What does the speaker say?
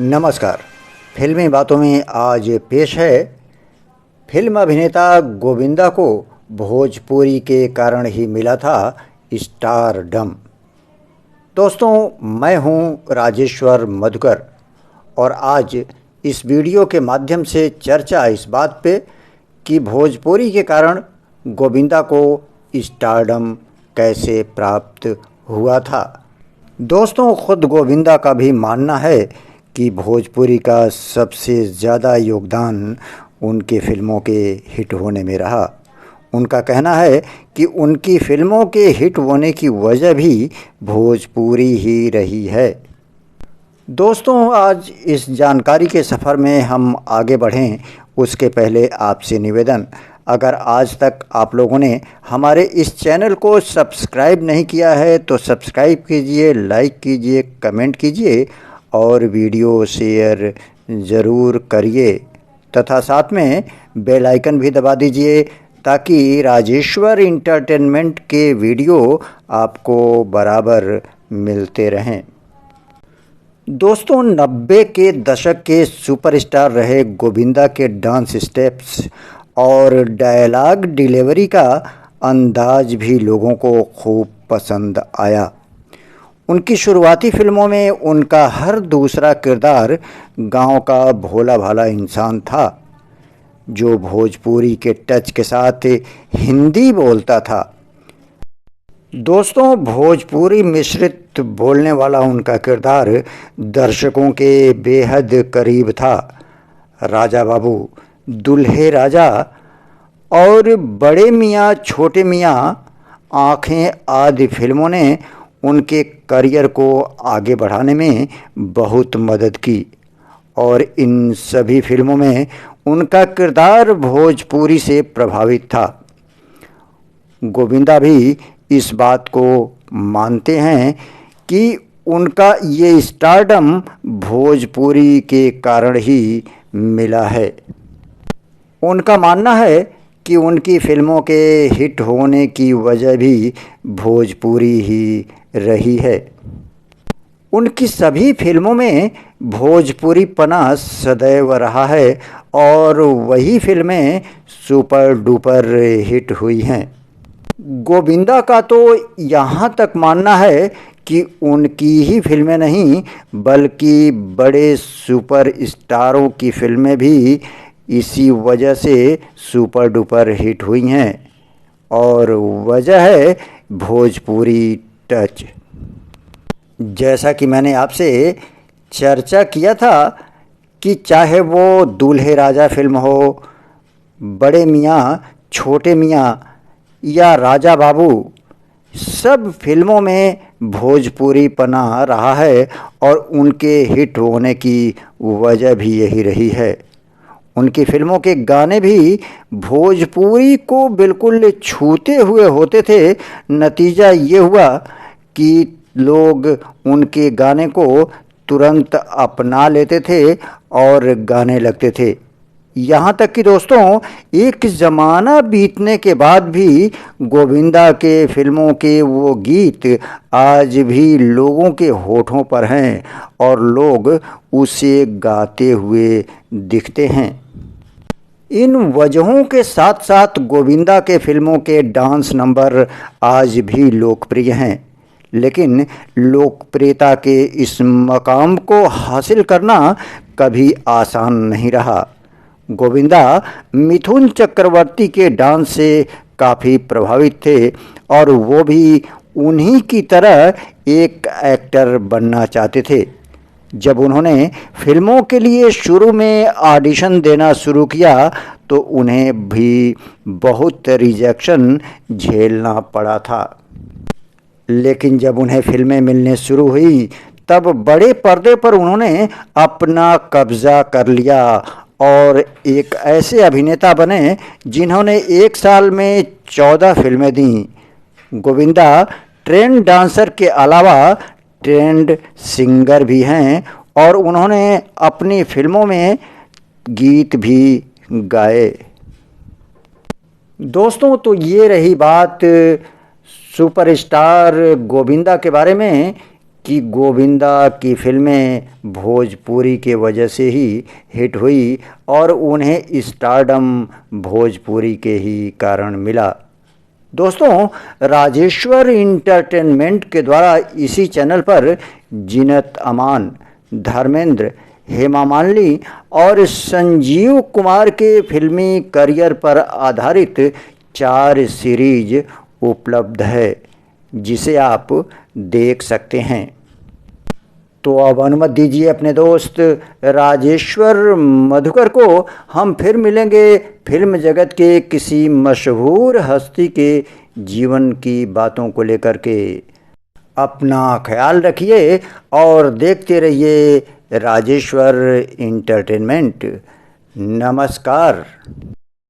नमस्कार। फिल्मी बातों में आज पेश है फिल्म अभिनेता गोविंदा को भोजपुरी के कारण ही मिला था स्टारडम। दोस्तों, मैं हूं राजेश्वर मधुकर और आज इस वीडियो के माध्यम से चर्चा इस बात पे कि भोजपुरी के कारण गोविंदा को स्टारडम कैसे प्राप्त हुआ था। दोस्तों, खुद गोविंदा का भी मानना है कि भोजपुरी का सबसे ज़्यादा योगदान उनके फिल्मों के हिट होने में रहा। उनका कहना है कि उनकी फिल्मों के हिट होने की वजह भी भोजपुरी ही रही है। दोस्तों, आज इस जानकारी के सफ़र में हम आगे बढ़ें उसके पहले आपसे निवेदन, अगर आज तक आप लोगों ने हमारे इस चैनल को सब्सक्राइब नहीं किया है तो सब्सक्राइब कीजिए, लाइक कीजिए, कमेंट कीजिए और वीडियो शेयर ज़रूर करिए तथा साथ में बेल आइकन भी दबा दीजिए ताकि राजेश्वर इंटरटेनमेंट के वीडियो आपको बराबर मिलते रहें। दोस्तों, 90 के दशक के सुपरस्टार रहे गोविंदा के डांस स्टेप्स और डायलॉग डिलीवरी का अंदाज भी लोगों को खूब पसंद आया। उनकी शुरुआती फिल्मों में उनका हर दूसरा किरदार गांव का भोला भाला इंसान था जो भोजपुरी के टच के साथ हिंदी बोलता था। दोस्तों, भोजपुरी मिश्रित बोलने वाला उनका किरदार दर्शकों के बेहद करीब था। राजा बाबू, दुल्हे राजा और बड़े मियाँ छोटे मियाँ आँखें आदि फिल्मों ने उनके करियर को आगे बढ़ाने में बहुत मदद की और इन सभी फिल्मों में उनका किरदार भोजपुरी से प्रभावित था। गोविंदा भी इस बात को मानते हैं कि उनका ये स्टारडम भोजपुरी के कारण ही मिला है। उनका मानना है कि उनकी फिल्मों के हिट होने की वजह भी भोजपुरी ही रही है। उनकी सभी फिल्मों में भोजपुरी पना सदैव रहा है और वही फिल्में सुपर डुपर हिट हुई हैं। गोविंदा का तो यहाँ तक मानना है कि उनकी ही फिल्में नहीं बल्कि बड़े सुपर स्टारों की फिल्में भी इसी वजह से सुपर डुपर हिट हुई हैं और वजह है भोजपुरी टच। जैसा कि मैंने आपसे चर्चा किया था कि चाहे वो दूल्हे राजा फिल्म हो, बड़े मियाँ छोटे मियाँ या राजा बाबू, सब फिल्मों में भोजपुरी पना रहा है और उनके हिट होने की वजह भी यही रही है। उनकी फिल्मों के गाने भी भोजपुरी को बिल्कुल छूते हुए होते थे। नतीजा ये हुआ कि लोग उनके गाने को तुरंत अपना लेते थे और गाने लगते थे। यहाँ तक कि दोस्तों, एक ज़माना बीतने के बाद भी गोविंदा के फिल्मों के वो गीत आज भी लोगों के होठों पर हैं और लोग उसे गाते हुए दिखते हैं। इन वजहों के साथ साथ गोविंदा के फिल्मों के डांस नंबर आज भी लोकप्रिय हैं, लेकिन लोकप्रियता के इस मकाम को हासिल करना कभी आसान नहीं रहा। गोविंदा मिथुन चक्रवर्ती के डांस से काफ़ी प्रभावित थे और वो भी उन्हीं की तरह एक एक्टर बनना चाहते थे। जब उन्होंने फिल्मों के लिए शुरू में ऑडिशन देना शुरू किया तो उन्हें भी बहुत रिजेक्शन झेलना पड़ा था, लेकिन जब उन्हें फिल्में मिलने शुरू हुई तब बड़े पर्दे पर उन्होंने अपना कब्जा कर लिया और एक ऐसे अभिनेता बने जिन्होंने एक साल में 14 फिल्में दी। गोविंदा ट्रेंड डांसर के अलावा ट्रेंड सिंगर भी हैं और उन्होंने अपनी फिल्मों में गीत भी गाए। दोस्तों, तो ये रही बात सुपरस्टार गोविंदा के बारे में कि गोविंदा की फिल्में भोजपुरी के वजह से ही हिट हुई और उन्हें स्टारडम भोजपुरी के ही कारण मिला। दोस्तों, राजेश्वर इंटरटेनमेंट के द्वारा इसी चैनल पर जीनत अमान, धर्मेंद्र, हेमा मालिनी और संजीव कुमार के फिल्मी करियर पर आधारित 4 सीरीज उपलब्ध है, जिसे आप देख सकते हैं। तो अब अनुमति दीजिए अपने दोस्त राजेश्वर मधुकर को, हम फिर मिलेंगे फिल्म जगत के किसी मशहूर हस्ती के जीवन की बातों को लेकर के। अपना ख्याल रखिए और देखते रहिए राजेश्वर इंटरटेनमेंट। नमस्कार।